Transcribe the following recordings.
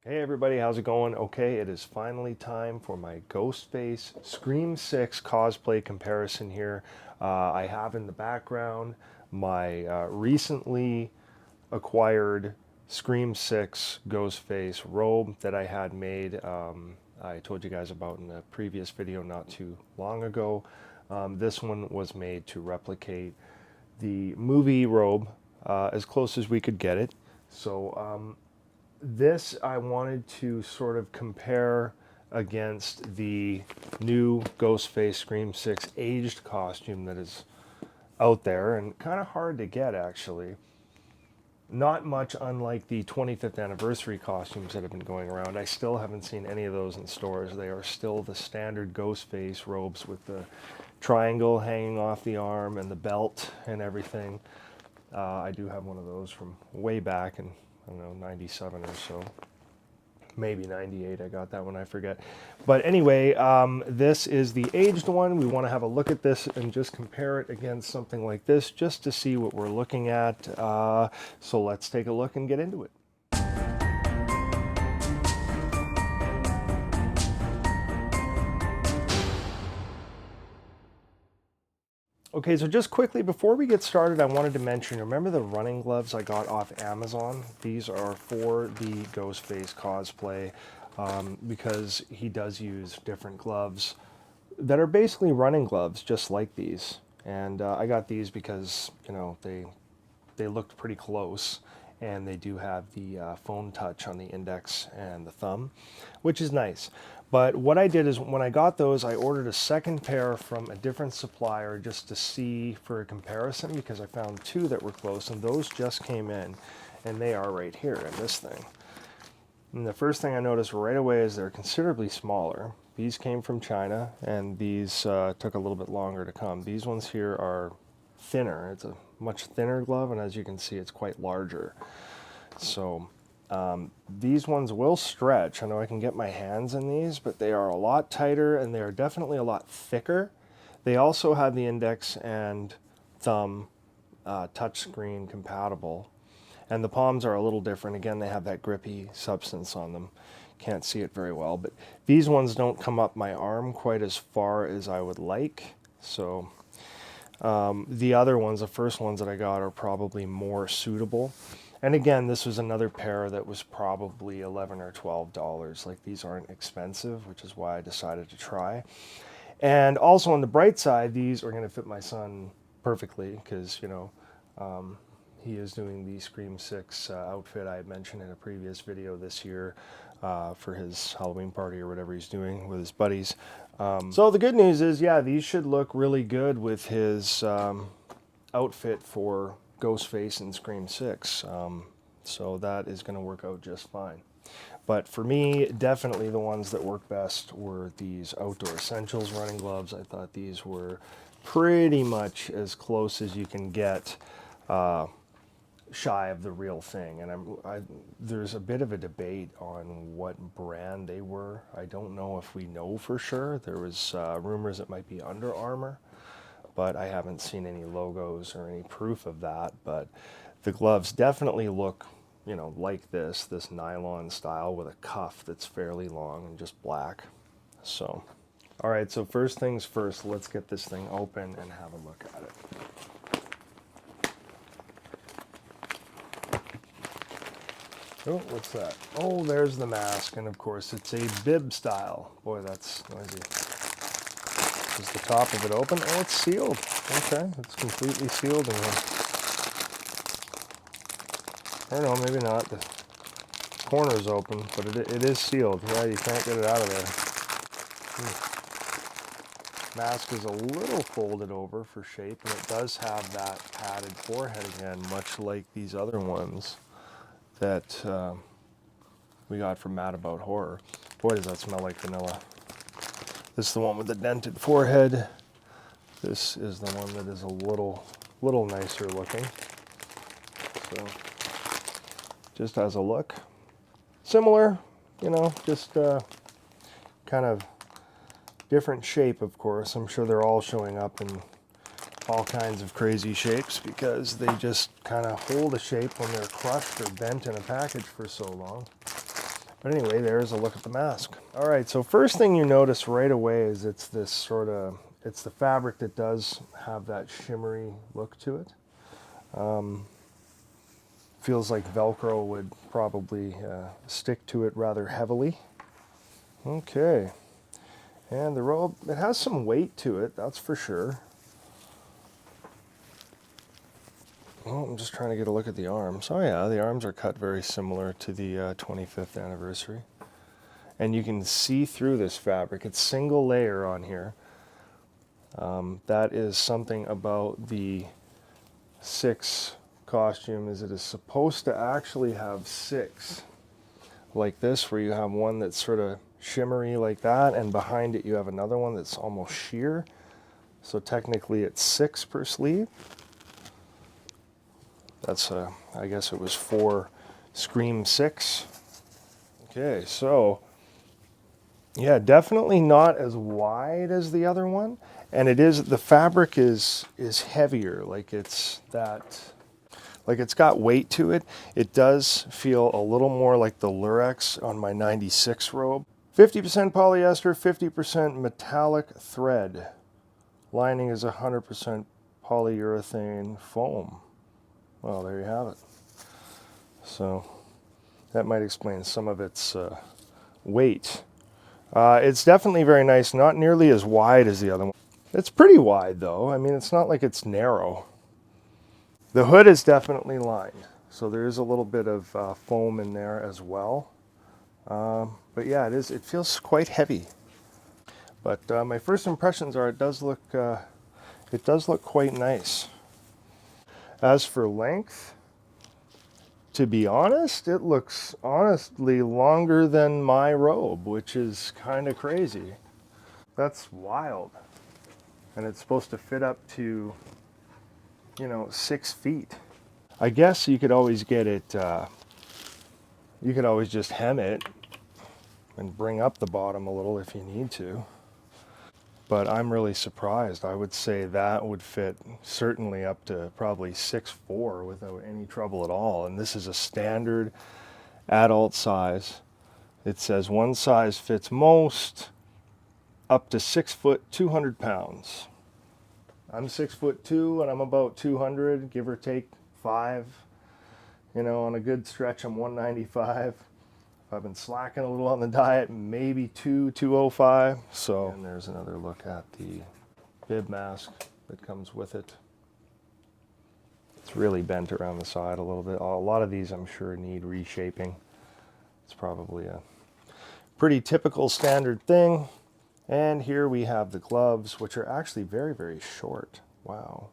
Hey everybody, how's it going? Okay, it is finally time for my Ghostface Scream 6 cosplay comparison here. I have in the background my recently acquired Scream 6 Ghostface robe that I had made. I told you guys about in a previous video not too long ago. This one was made to replicate the movie robe as close as we could get it. So this I wanted to sort of compare against the new Ghostface Scream 6 aged costume that is out there and kind of hard to get actually. Not much unlike the 25th anniversary costumes that have been going around. I still haven't seen any of those in stores. They are still the standard Ghostface robes with the triangle hanging off the arm and the belt and everything. I do have one of those from way back in, I don't know, 97 or so. Maybe 98, I got that one, I forget. But anyway, this is the aged one. We want to have a look at this and just compare it against something like this just to see what we're looking at. So let's take a look and get into it. Okay, so just quickly before we get started, I wanted to mention, remember the running gloves I got off Amazon? These are for the Ghostface cosplay because he does use different gloves that are basically running gloves, just like these. And I got these because, you know, they looked pretty close, and they do have the phone touch on the index and the thumb, which is nice. But what I did is when I got those, I ordered a second pair from a different supplier just to see for a comparison, because I found two that were close, and those just came in, and they are right here in this thing. And the first thing I noticed right away is they're considerably smaller. These came from China, and these took a little bit longer to come. These ones here are thinner. It's a much thinner glove, and as you can see, it's quite larger. So these ones will stretch. I know I can get my hands in these, but they are a lot tighter, and they are definitely a lot thicker. They also have the index and thumb touchscreen compatible. And the palms are a little different. Again, they have that grippy substance on them. Can't see it very well, but these ones don't come up my arm quite as far as I would like. So the other ones, the first ones that I got, are probably more suitable. And again, this was another pair that was probably $11 or $12. Like, these aren't expensive, which is why I decided to try. And also on the bright side, these are going to fit my son perfectly because, you know, he is doing the Scream 6 outfit I had mentioned in a previous video this year for his Halloween party or whatever he's doing with his buddies. So the good news is, yeah, these should look really good with his outfit for Ghostface and Scream 6. So that is going to work out just fine. But for me, definitely the ones that work best were these Outdoor Essentials running gloves. I thought these were pretty much as close as you can get shy of the real thing. And there's a bit of a debate on what brand they were. I don't know if we know for sure. There was rumors it might be Under Armour, but I haven't seen any logos or any proof of that. But the gloves definitely look, you know, like this nylon style with a cuff that's fairly long and just black. So, all right, so first things first, let's get this thing open and have a look at it. Oh, what's that? Oh, there's the mask, and of course it's a bib style. Boy, that's noisy. Is the top of it open? Oh, it's sealed. Okay, it's completely sealed in here. Or no, maybe not. The corner's open, but it is sealed. Yeah, you can't get it out of there. Mask is a little folded over for shape, and it does have that padded forehead again, much like these other ones that we got from Mad About Horror. Boy, does that smell like vanilla. This is the one with the dented forehead. This is the one that is a little nicer looking. So, just as a look, similar, you know, just kind of different shape, of course. I'm sure they're all showing up in all kinds of crazy shapes because they just kind of hold a shape when they're crushed or bent in a package for so long. But anyway, there's a look at the mask. All right, so first thing you notice right away is it's this sort of, it's the fabric that does have that shimmery look to it. Feels like Velcro would probably stick to it rather heavily. Okay, and the robe, it has some weight to it, that's for sure. Oh, I'm just trying to get a look at the arms. Oh yeah, the arms are cut very similar to the 25th anniversary. And you can see through this fabric. It's single layer on here. That is something about the 6 costume, is it is supposed to actually have 6 like this, where you have one that's sort of shimmery like that, and behind it you have another one that's almost sheer. So technically it's 6 per sleeve. That's I guess it was 4 Scream 6. Okay, so yeah, definitely not as wide as the other one, and it is, the fabric is heavier, like it's got weight to it. It does feel a little more like the Lurex on my 96 robe. 50% polyester, 50% metallic thread. Lining is 100% polyurethane foam. Well, there you have it. So that might explain some of its weight. It's definitely very nice, not nearly as wide as the other one. It's pretty wide though. I mean, it's not like it's narrow. The hood is definitely lined, so there is a little bit of foam in there as well. But yeah, it feels quite heavy. But my first impressions are it does look quite nice. As for length, to be honest, it looks honestly longer than my robe, which is kind of crazy. That's wild. And it's supposed to fit up to, 6 feet. I guess you could always get it, you could always just hem it and bring up the bottom a little if you need to. But I'm really surprised. I would say that would fit certainly up to probably 6'4" without any trouble at all. And this is a standard adult size. It says one size fits most, up to 6 foot, 200 pounds. I'm 6'2" and I'm about 200, give or take 5. On a good stretch, I'm 195. I've been slacking a little on the diet, maybe 205. So, and there's another look at the bib mask that comes with it. It's really bent around the side a little bit. A lot of these I'm sure need reshaping. It's probably a pretty typical standard thing. And here we have the gloves, which are actually very, very short. Wow.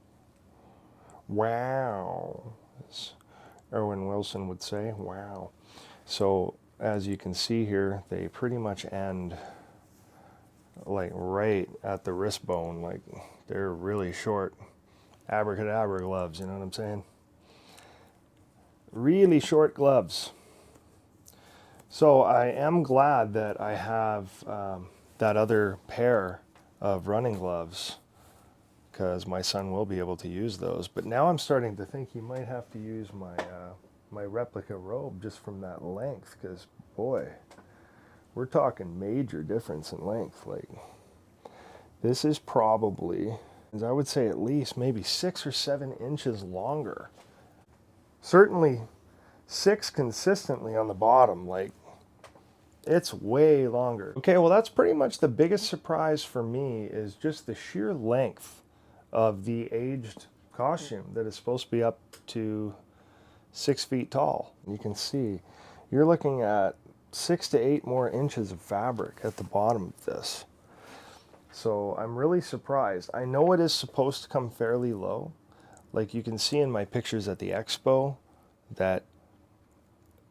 Wow. As Erwin Wilson would say, wow. So as you can see here, they pretty much end like right at the wrist bone. Like they're really short. Abracadabra gloves, you know what I'm saying? Really short gloves. So I am glad that I have that other pair of running gloves, because my son will be able to use those. But now I'm starting to think he might have to use my replica robe just from that length, because boy, we're talking major difference in length. Like this is probably, I would say, at least maybe 6 or 7 inches longer. Certainly 6 consistently on the bottom. Like it's way longer. Okay, well that's pretty much the biggest surprise for me, is just the sheer length of the aged costume that is supposed to be up to 6 feet tall. You can see you're looking at 6 to 8 more inches of fabric at the bottom of this. So I'm really surprised. I know it is supposed to come fairly low. Like you can see in my pictures at the expo that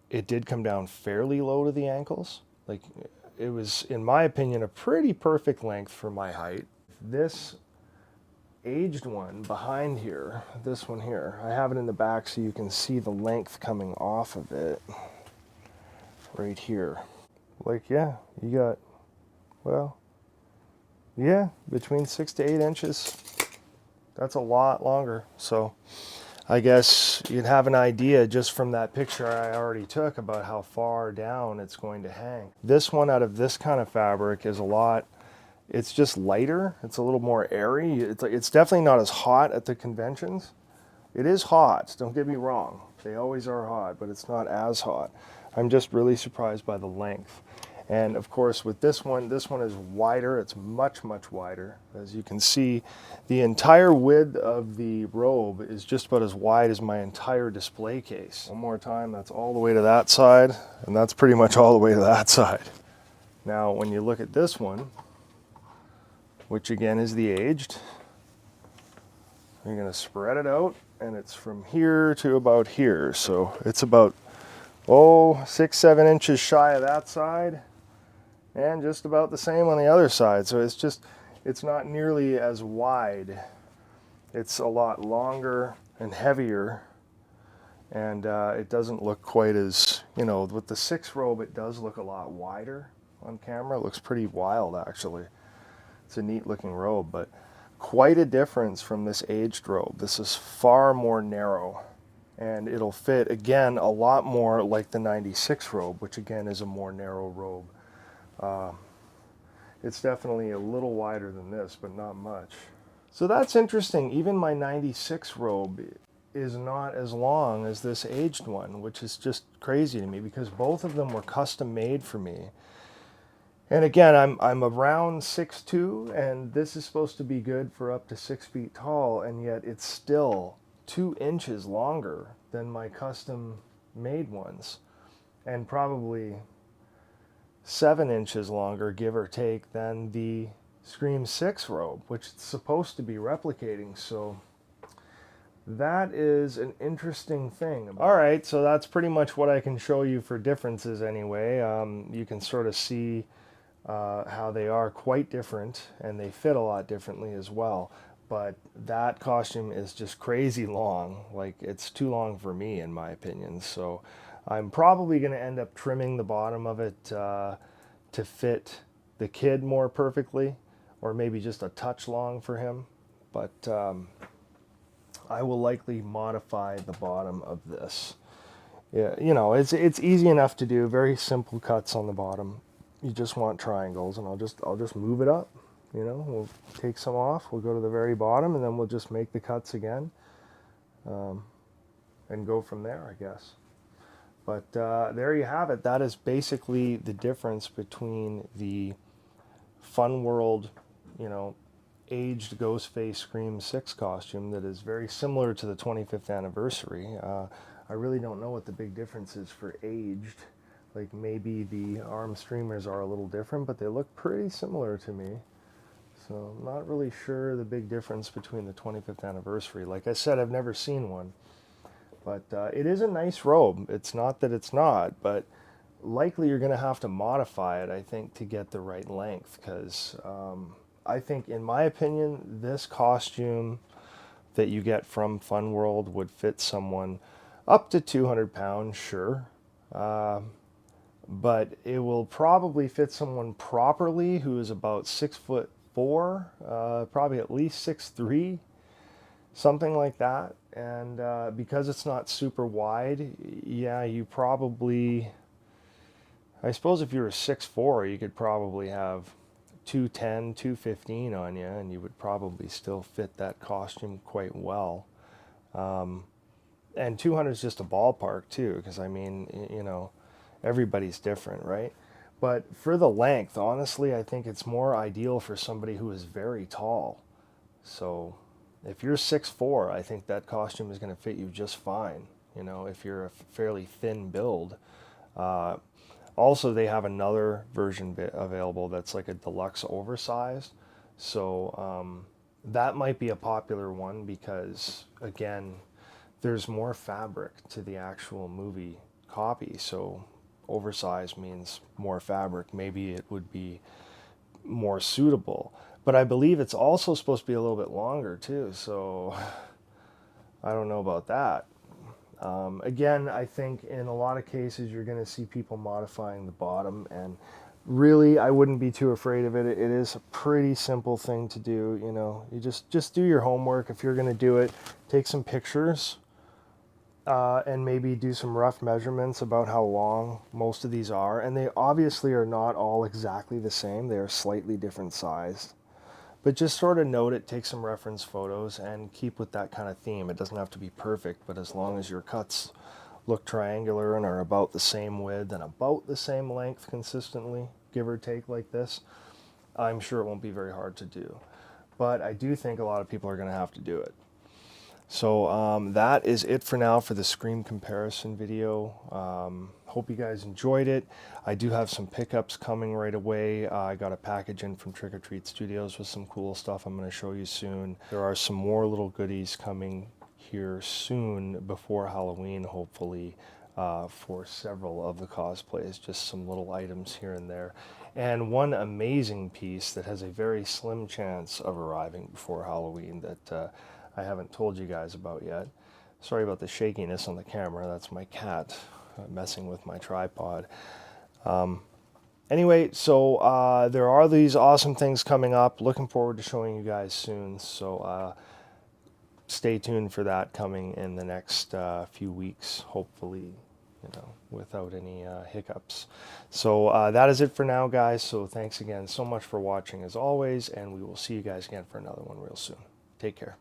it did come down fairly low to the ankles. Like it was, in my opinion, a pretty perfect length for my height. This aged one behind here, this one here, I have it in the back so you can see the length coming off of it right here. Like, yeah, you got, well, yeah, between 6 to 8 inches. That's a lot longer. So I guess you'd have an idea just from that picture I already took about how far down it's going to hang. This one out of this kind of fabric is a lot, it's just lighter. It's a little more airy. It's definitely not as hot at the conventions. It is hot, don't get me wrong. They always are hot, but it's not as hot. I'm just really surprised by the length. And of course with this one is wider. It's much, much wider. As you can see, the entire width of the robe is just about as wide as my entire display case. One more time, that's all the way to that side, and that's pretty much all the way to that side. Now, when you look at this one, which again is the aged, you're gonna spread it out, and it's from here to about here. So it's about, 6-7 inches shy of that side, and just about the same on the other side. So it's not nearly as wide. It's a lot longer and heavier, and it doesn't look quite as, with the 6 robe, it does look a lot wider on camera. It looks pretty wild, actually. It's a neat looking robe, but quite a difference from this aged robe. This is far more narrow, and it'll fit, again, a lot more like the 96 robe, which again is a more narrow robe. It's definitely a little wider than this, but not much. So that's interesting. Even my 96 robe is not as long as this aged one, which is just crazy to me because both of them were custom made for me. And again, I'm around 6'2", and this is supposed to be good for up to 6 feet tall, and yet it's still 2 inches longer than my custom made ones, and probably 7 inches longer, give or take, than the Scream 6 robe, which it's supposed to be replicating. So that is an interesting thing. All right, so that's pretty much what I can show you for differences anyway. You can sort of see how they are quite different, and they fit a lot differently as well. But that costume is just crazy long. Like, it's too long for me, in my opinion. So I'm probably going to end up trimming the bottom of it to fit the kid more perfectly, or maybe just a touch long for him. But I will likely modify the bottom of this. Yeah, it's easy enough to do. Very simple cuts on the bottom. You just want triangles, and I'll just move it up. We'll take some off. We'll go to the very bottom, and then we'll just make the cuts again, and go from there, I guess. But there you have it. That is basically the difference between the Fun World, aged Ghostface Scream 6 costume that is very similar to the 25th anniversary. I really don't know what the big difference is for aged. Like, maybe the arm streamers are a little different, but they look pretty similar to me. So I'm not really sure the big difference between the 25th anniversary. Like I said, I've never seen one. But it is a nice robe. It's not that it's not, but likely you're going to have to modify it, I think, to get the right length. Because I think, in my opinion, this costume that you get from Fun World would fit someone up to 200 pounds, sure. But it will probably fit someone properly who is about 6'4", probably at least 6'3", something like that. And because it's not super wide, yeah, you probably, I suppose if you were 6'4", you could probably have 210, 215 on you, and you would probably still fit that costume quite well. And 200 is just a ballpark too, because I mean, everybody's different, right? But for the length, honestly, I think it's more ideal for somebody who is very tall. So if you're 6'4", I think that costume is going to fit you just fine, if you're a fairly thin build. Also, they have another version available that's like a deluxe oversized. So that might be a popular one because, again, there's more fabric to the actual movie copy. So oversized means more fabric. Maybe it would be more suitable. But I believe it's also supposed to be a little bit longer too. So I don't know about that. Again, I think in a lot of cases you're going to see people modifying the bottom, and really I wouldn't be too afraid of it. It is a pretty simple thing to do. You just do your homework. If you're going to do it, take some pictures and maybe do some rough measurements about how long most of these are. And they obviously are not all exactly the same. They are slightly different sized. But just sort of note it, take some reference photos, and keep with that kind of theme. It doesn't have to be perfect, but as long as your cuts look triangular and are about the same width and about the same length consistently, give or take like this, I'm sure it won't be very hard to do. But I do think a lot of people are going to have to do it. So that is it for now for the Scream comparison video. Hope you guys enjoyed it. I do have some pickups coming right away. I got a package in from Trick or Treat Studios with some cool stuff I'm going to show you soon. There are some more little goodies coming here soon before Halloween, hopefully, for several of the cosplays. Just some little items here and there. And one amazing piece that has a very slim chance of arriving before Halloween that I haven't told you guys about yet. Sorry about the shakiness on the camera. That's my cat messing with my tripod. Anyway, so there are these awesome things coming up. Looking forward to showing you guys soon. So stay tuned for that coming in the next few weeks, hopefully, without any hiccups. So that is it for now, guys. So thanks again so much for watching as always, and we will see you guys again for another one real soon. Take care.